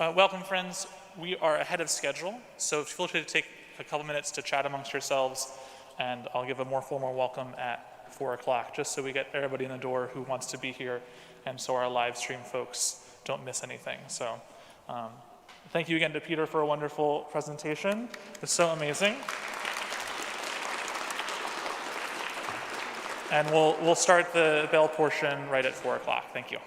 Welcome, friends. We are ahead of schedule, so feel free to take a couple minutes to chat amongst yourselves, and I'll give a more formal welcome at 4 o'clock, just so we get everybody in the door who wants to be here, and so our live stream folks don't miss anything. So thank you again to Peter for a wonderful presentation. It's so amazing. And we'll start the bell portion right at 4 o'clock. Thank you.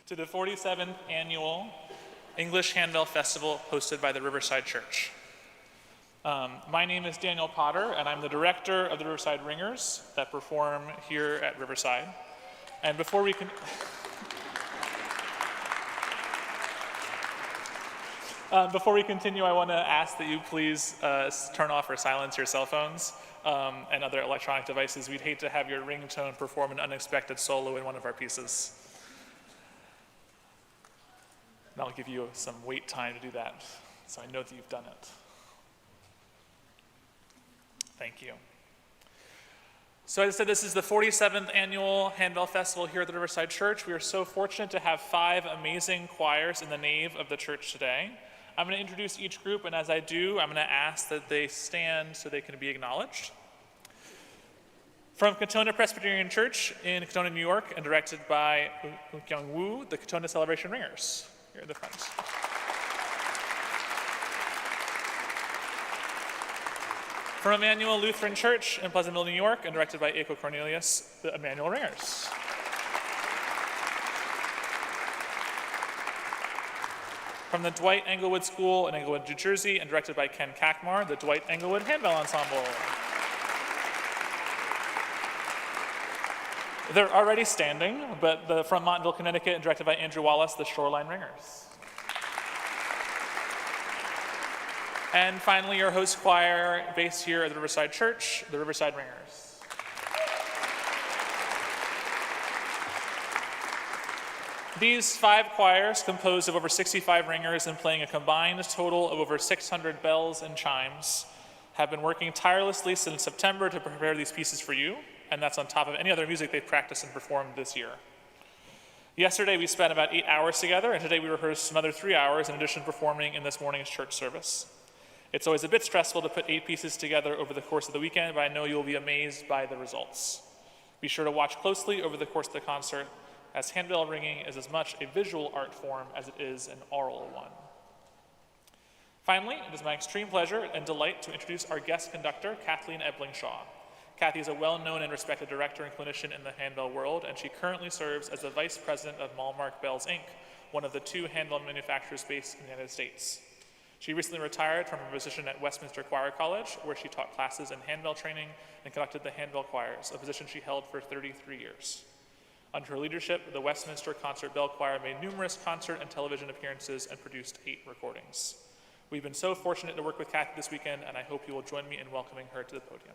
to the 47th Annual English Handbell Festival hosted by the Riverside Church. My name is Daniel Potter, and I'm the director of the Riverside Ringers that perform here at Riverside. And before we continue, I want to ask that you please turn off or silence your cell phones and other electronic devices. We'd hate to have your ringtone perform an unexpected solo in one of our pieces. And I'll give you some wait time to do that, so I know that you've done it. Thank you. So as I said, this is the 47th Annual Handbell Festival here at the Riverside Church. We are so fortunate to have 5 amazing choirs in the nave of the church today. I'm going to introduce each group, and as I do, I'm going to ask that they stand so they can be acknowledged. From Katona Presbyterian Church in Katona, New York, and directed by Kyung Woo, the Katona Celebration Ringers, here at the front. From Emmanuel Lutheran Church in Pleasantville, New York, and directed by Aiko Cornelius, the Emmanuel Ringers. From the Dwight Englewood School in Englewood, New Jersey, and directed by Ken Kakmar, the Dwight Englewood Handbell Ensemble. They're already standing, but from Montville, Connecticut, and directed by Andrew Wallace, the Shoreline Ringers. And finally, your host choir, based here at the Riverside Church, the Riverside Ringers. These 5 choirs, composed of over 65 ringers and playing a combined total of over 600 bells and chimes, have been working tirelessly since September to prepare these pieces for you, and that's on top of any other music they've practiced and performed this year. Yesterday, we spent about 8 hours together, and today we rehearsed another 3 hours in addition to performing in this morning's church service. It's always a bit stressful to put 8 pieces together over the course of the weekend, but I know you'll be amazed by the results. Be sure to watch closely over the course of the concert, as handbell ringing is as much a visual art form as it is an oral one. Finally, it is my extreme pleasure and delight to introduce our guest conductor, Kathleen Ebling Shaw. Kathy is a well-known and respected director and clinician in the handbell world, and she currently serves as the vice president of Malmark Bells, Inc., one of the 2 handbell manufacturers based in the United States. She recently retired from her position at Westminster Choir College, where she taught classes in handbell training and conducted the handbell choirs, a position she held for 33 years. Under her leadership, the Westminster Concert Bell Choir made numerous concert and television appearances and produced 8 recordings. We've been so fortunate to work with Kathy this weekend, and I hope you will join me in welcoming her to the podium.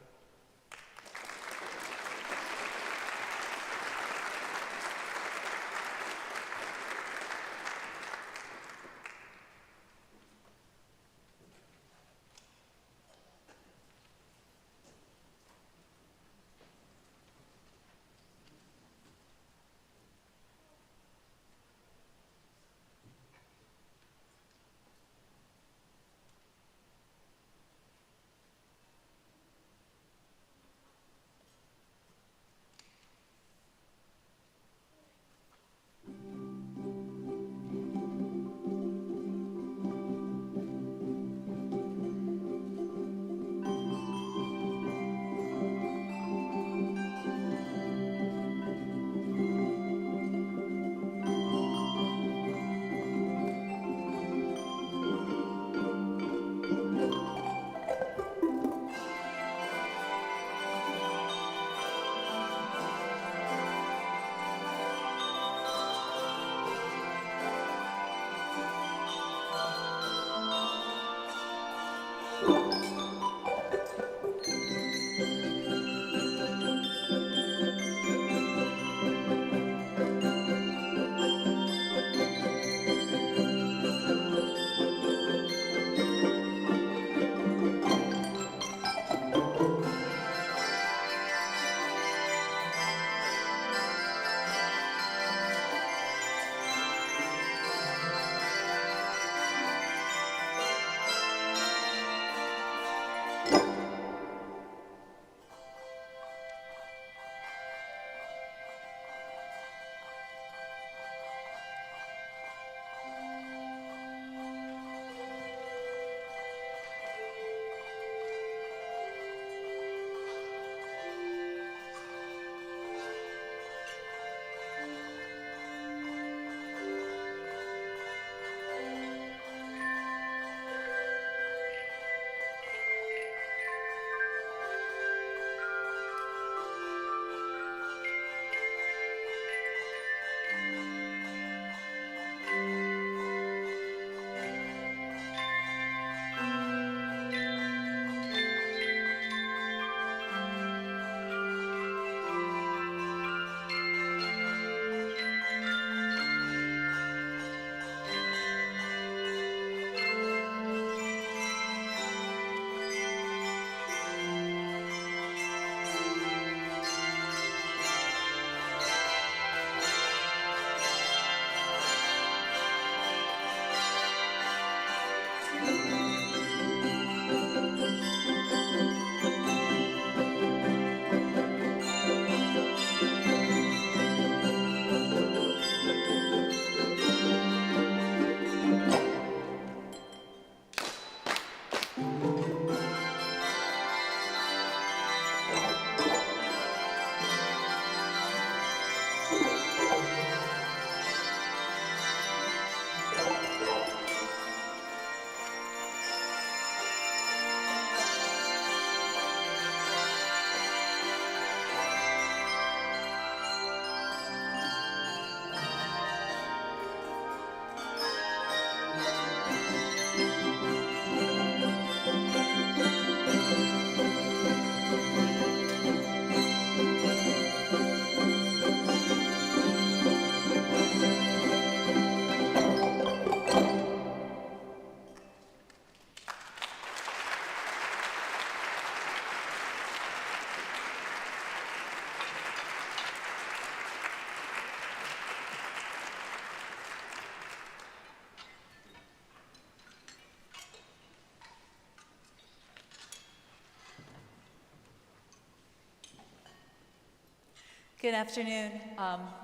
Good afternoon.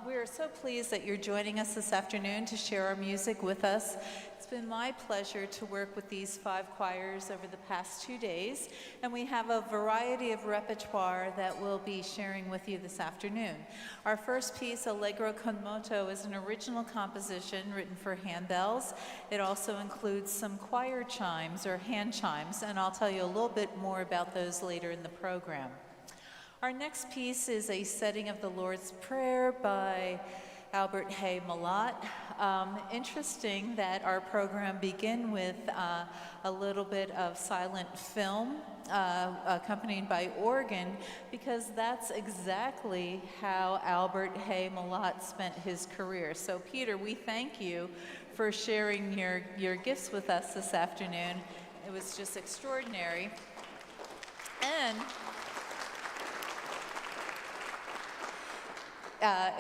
We're so pleased that you're joining us this afternoon to share our music with us. It's been my pleasure to work with these 5 choirs over the past 2 days, and we have a variety of repertoire that we'll be sharing with you this afternoon. Our first piece, Allegro con moto, is an original composition written for handbells. It also includes some choir chimes or hand chimes, and I'll tell you a little bit more about those later in the program. Our next piece is a setting of the Lord's Prayer by Albert Hay Malott. Interesting that our program begin with a little bit of silent film accompanied by organ, because that's exactly how Albert Hay Malott spent his career. So Peter, we thank you for sharing your gifts with us this afternoon. It was just extraordinary. And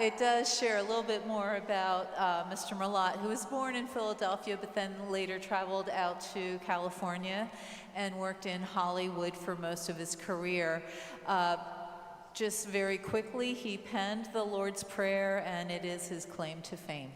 it does share a little bit more about Mr. Malott, who was born in Philadelphia, but then later traveled out to California and worked in Hollywood for most of his career. Just very quickly, he penned the Lord's Prayer, and it is his claim to fame.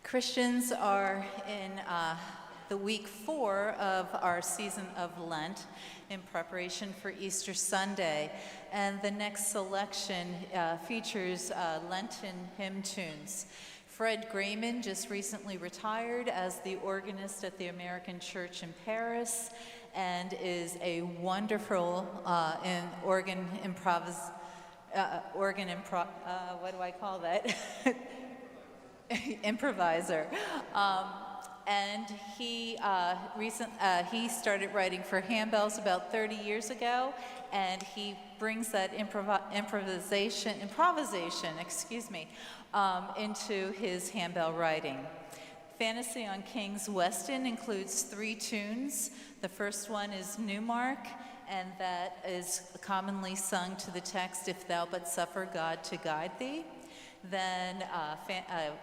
Christians are in the week 4 of our season of Lent in preparation for Easter Sunday. And the next selection features Lenten hymn tunes. Fred Grayman just recently retired as the organist at the American Church in Paris and is a wonderful what do I call that? improviser. And he started writing for handbells about 30 years ago, and he brings that improvisation, into his handbell writing. Fantasy on King's Weston includes 3 tunes. The first one is Newmark, and that is commonly sung to the text, "If thou but suffer God to guide thee." Then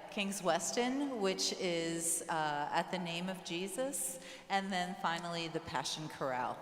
King's Weston, which is At the Name of Jesus. And then finally, the Passion Chorale.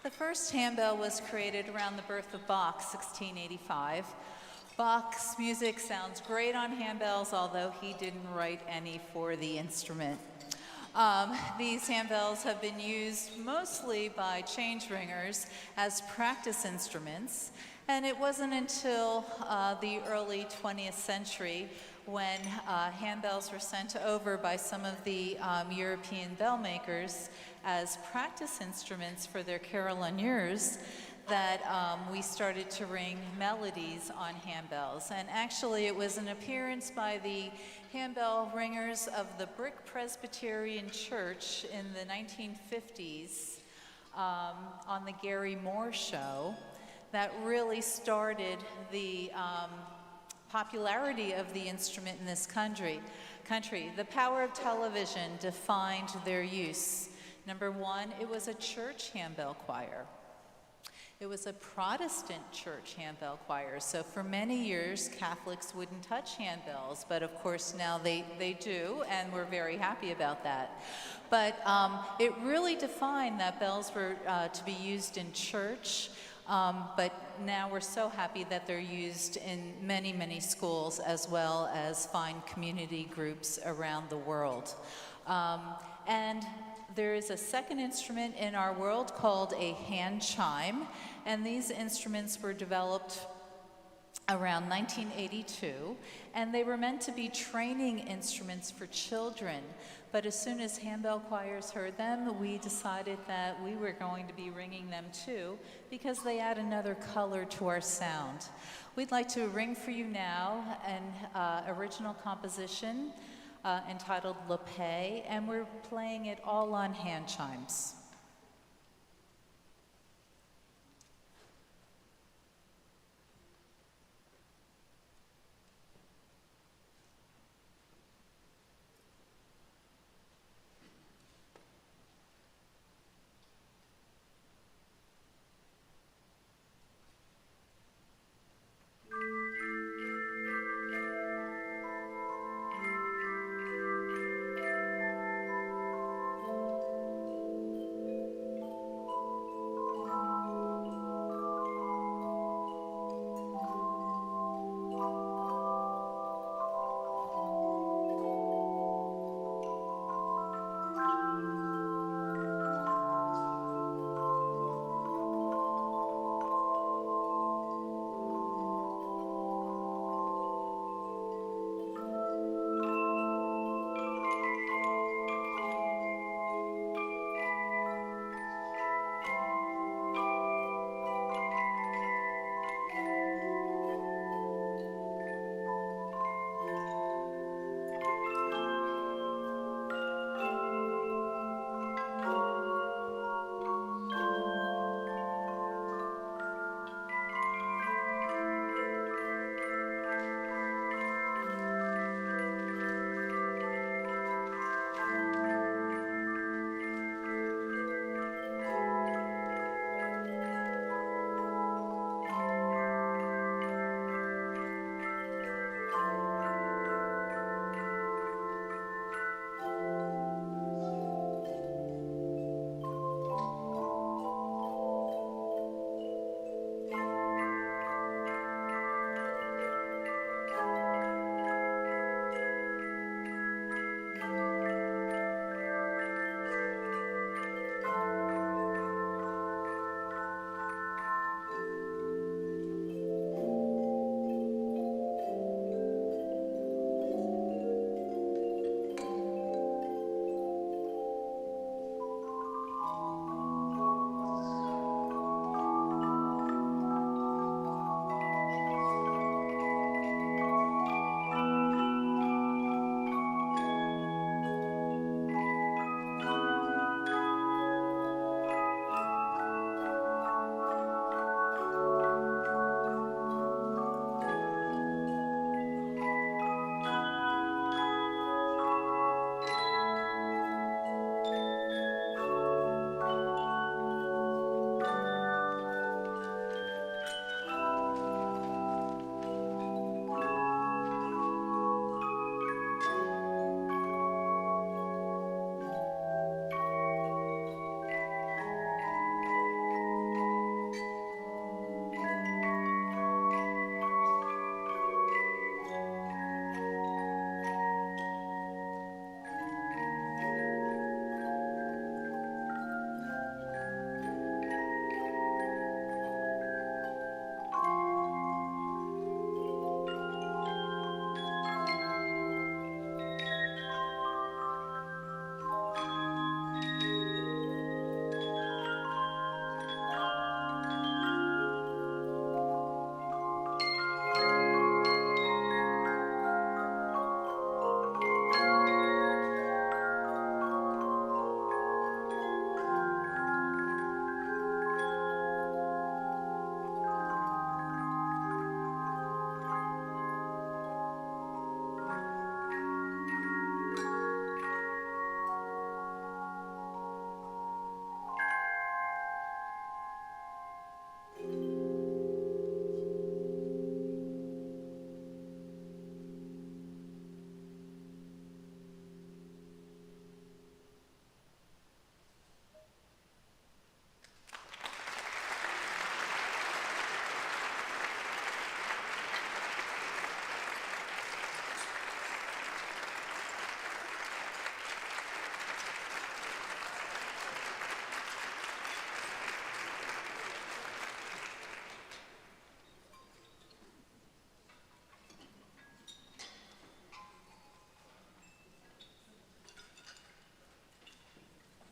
The first handbell was created around the birth of Bach, 1685. Bach's music sounds great on handbells, although he didn't write any for the instrument. These handbells have been used mostly by change ringers as practice instruments, and it wasn't until the early 20th century when handbells were sent over by some of the European bell makers as practice instruments for their carillonneurs that we started to ring melodies on handbells. And actually it was an appearance by the handbell ringers of the Brick Presbyterian Church in the 1950s on the Gary Moore Show that really started the popularity of the instrument in this country. The power of television defined their use. Number one, it was a church handbell choir. It was a Protestant church handbell choir. So for many years, Catholics wouldn't touch handbells, but of course now they do, and we're very happy about that. But it really defined that bells were to be used in church, but now we're so happy that they're used in many, many schools as well as fine community groups around the world. And there is a second instrument in our world called a hand chime, and these instruments were developed around 1982, and they were meant to be training instruments for children. But as soon as handbell choirs heard them, we decided that we were going to be ringing them too, because they add another color to our sound. We'd like to ring for you now an original composition entitled Le Paix, and we're playing it all on hand chimes.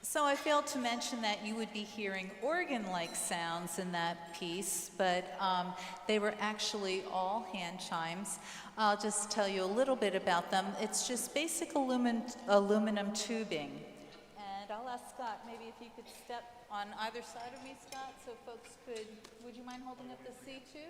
So I failed to mention that you would be hearing organ-like sounds in that piece, but they were actually all hand chimes. I'll just tell you a little bit about them. It's just basic aluminum tubing. And I'll ask Scott, maybe if you could step on either side of me, Scott, so folks could, would you mind holding up the C2?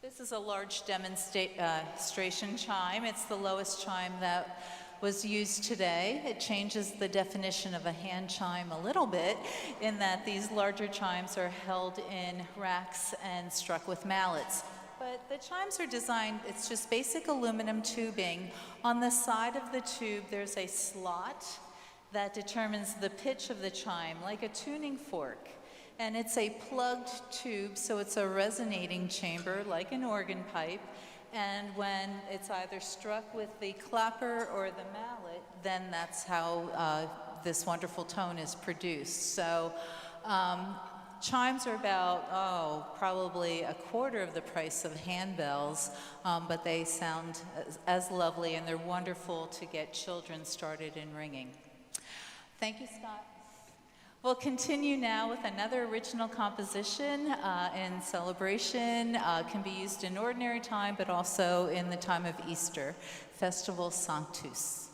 This is a large demonstration chime. It's the lowest chime that was used today. It changes the definition of a hand chime a little bit in that these larger chimes are held in racks and struck with mallets. But the chimes are designed, it's just basic aluminum tubing. On the side of the tube, there's a slot that determines the pitch of the chime, like a tuning fork. And it's a plugged tube, so it's a resonating chamber, like an organ pipe. And when it's either struck with the clapper or the mallet, then that's how this wonderful tone is produced. So chimes are about, probably a quarter of the price of handbells, but they sound as lovely, and they're wonderful to get children started in ringing. Thank you, Scott. We'll continue now with another original composition in celebration. Can be used in ordinary time, but also in the time of Easter, Festival Sanctus.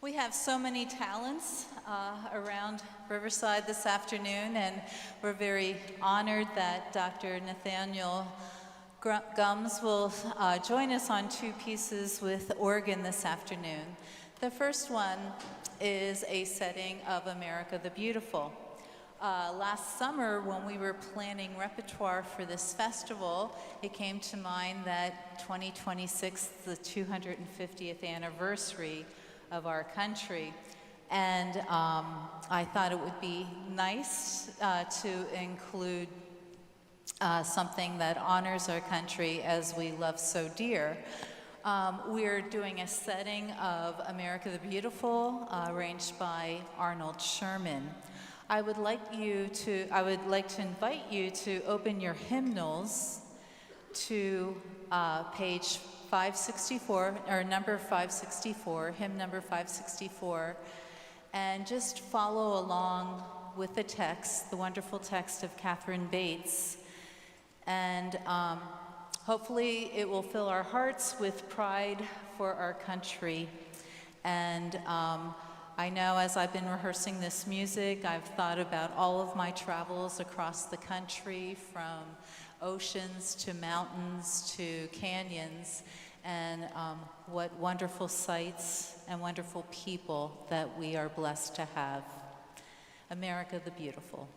We have so many talents around Riverside this afternoon, and we're very honored that Dr. Nathaniel Gums will join us on two pieces with organ this afternoon. The first one is a setting of America the Beautiful. Last summer, when we were planning repertoire for this festival, it came to mind that 2026 is the 250th anniversary of our country. And I thought it would be nice to include something that honors our country as we love so dear. We're doing a setting of America the Beautiful, arranged by Arnold Sherman. I would like to invite you to open your hymnals to page 564, or number 564, hymn number 564, and just follow along with the text, the wonderful text of Catherine Bates. And hopefully it will fill our hearts with pride for our country. And I know as I've been rehearsing this music, I've thought about all of my travels across the country, from oceans to mountains to canyons, and what wonderful sights and wonderful people that we are blessed to have. America the Beautiful.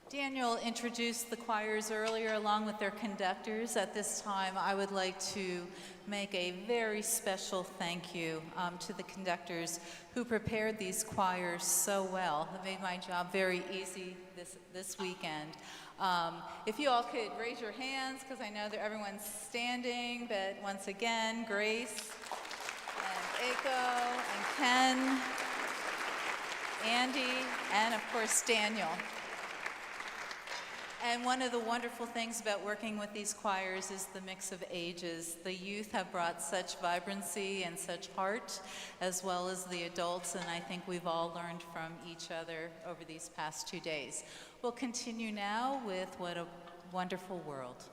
Daniel introduced the choirs earlier along with their conductors. At this time, I would like to make a very special thank you to the conductors who prepared these choirs so well. It made my job very easy this weekend. If you all could raise your hands, because I know that everyone's standing, but once again, Grace and Aiko and Ken, Andy, and of course Daniel. And one of the wonderful things about working with these choirs is the mix of ages. The youth have brought such vibrancy and such heart, as well as the adults, and I think we've all learned from each other over these past 2 days. We'll continue now with What a Wonderful World.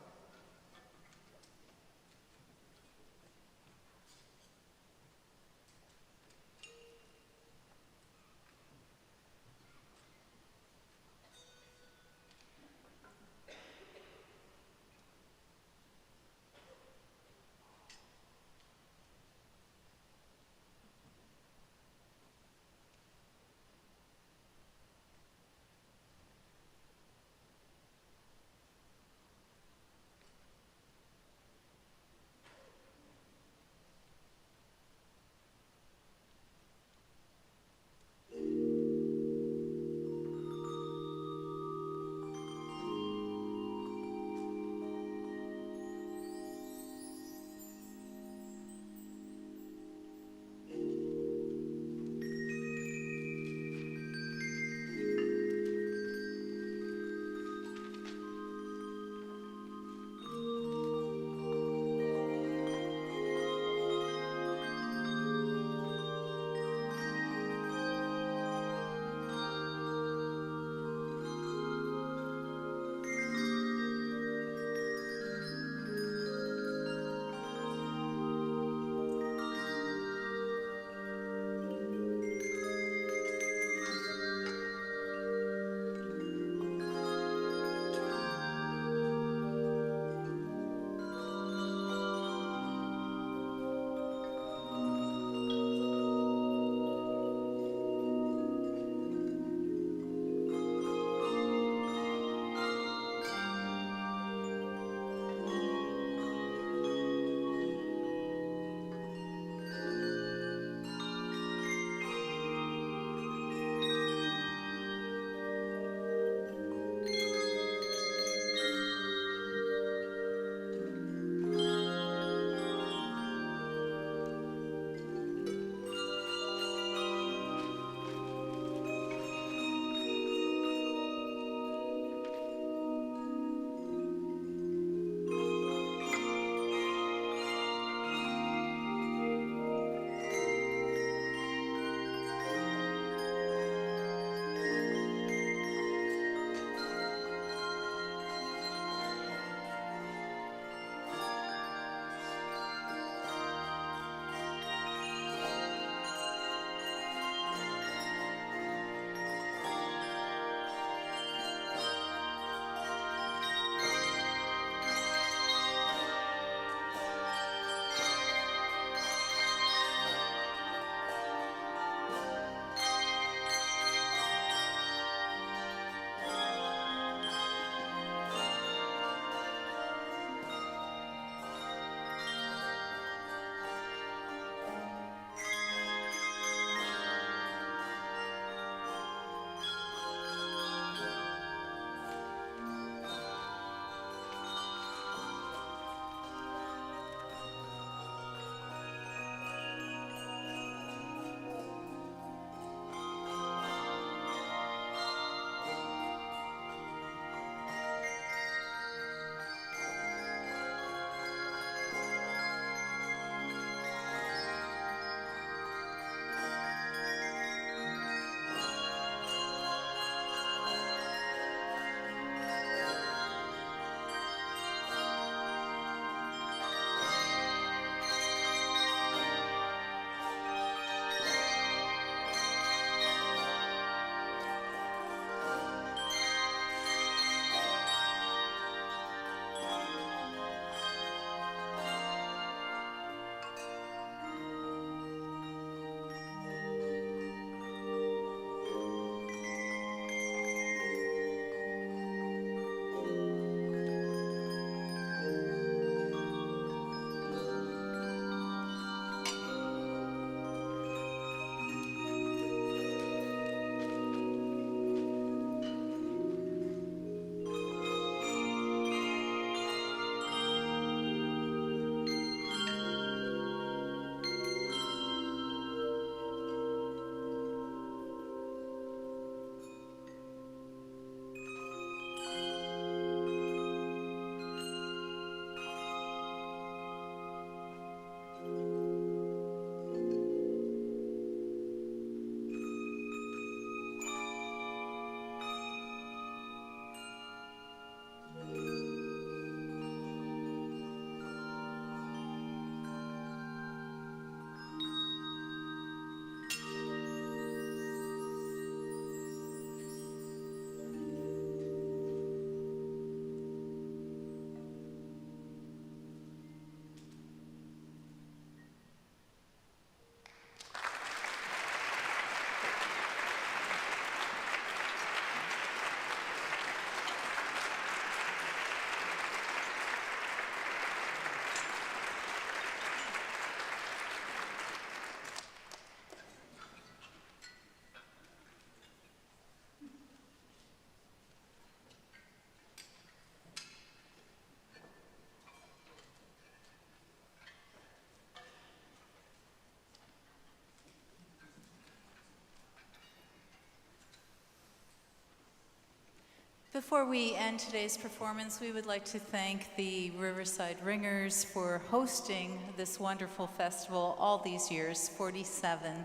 Before we end today's performance, we would like to thank the Riverside Ringers for hosting this wonderful festival all these years, 47.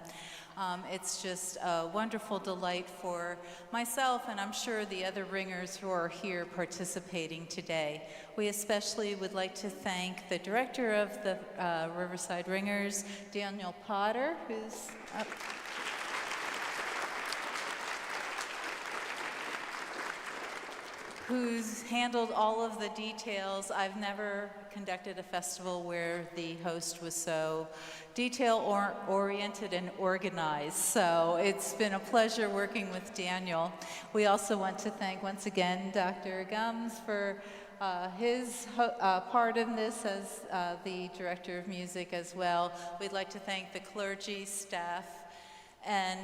It's just a wonderful delight for myself, and I'm sure the other ringers who are here participating today. We especially would like to thank the director of the Riverside Ringers, Daniel Potter, who's up. Who's handled all of the details. I've never conducted a festival where the host was so detail-oriented and organized, so it's been a pleasure working with Daniel. We also want to thank, once again, Dr. Gums for his part in this as the director of music as well. We'd like to thank the clergy, staff, and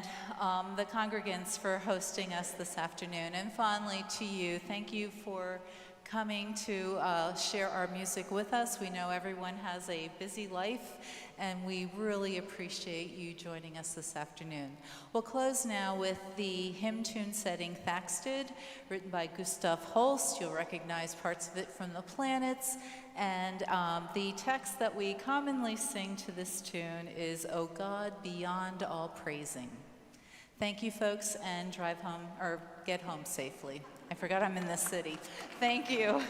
the congregants for hosting us this afternoon. And finally, to you, thank you for coming to share our music with us. We know everyone has a busy life, and we really appreciate you joining us this afternoon. We'll close now with the hymn tune setting Thaxted, written by Gustav Holst. You'll recognize parts of it from the planets. And the text that we commonly sing to this tune is, "O God, beyond all praising." Thank you, folks, and drive home, or get home safely. I forgot I'm in this city. Thank you.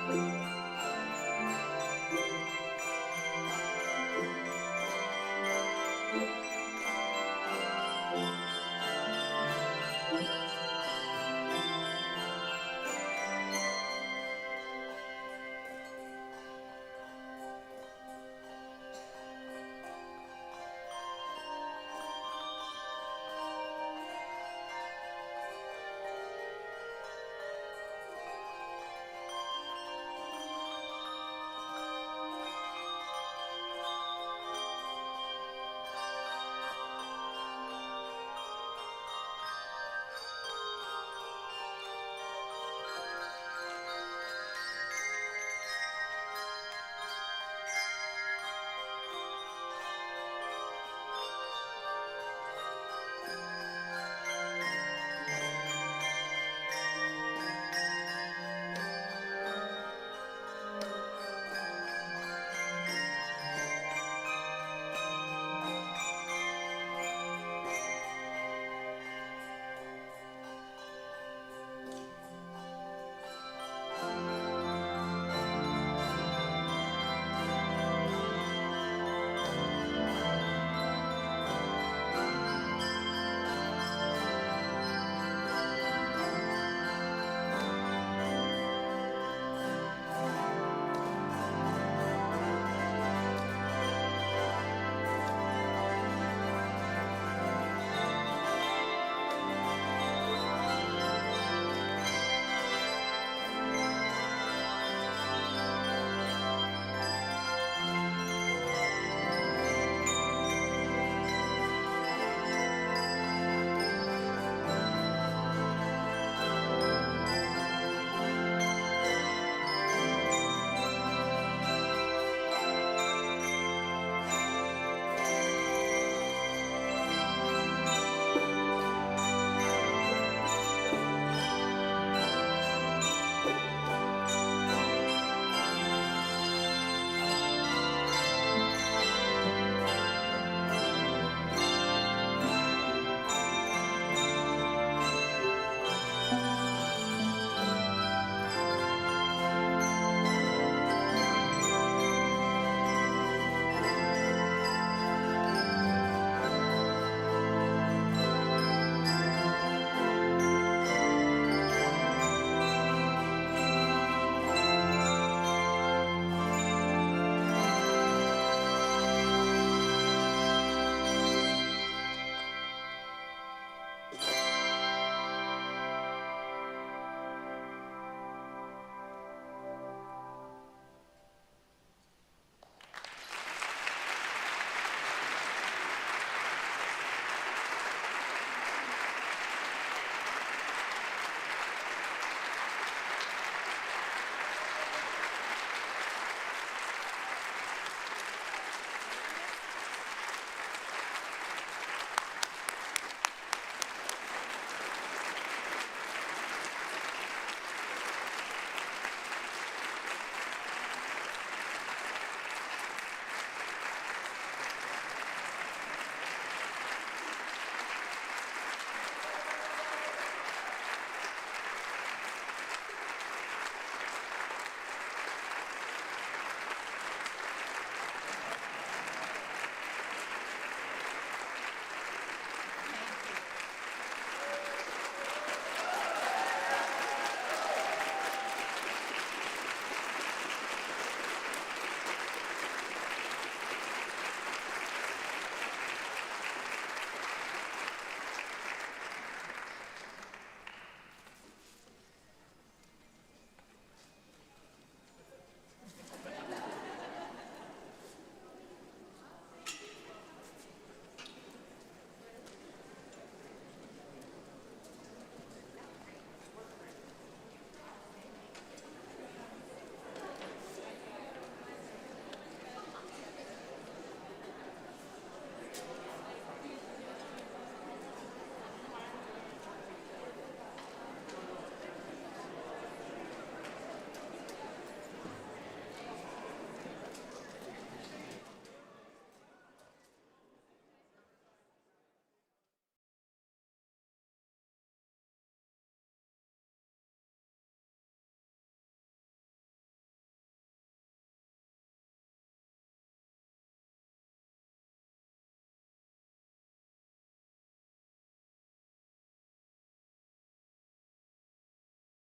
Thank you.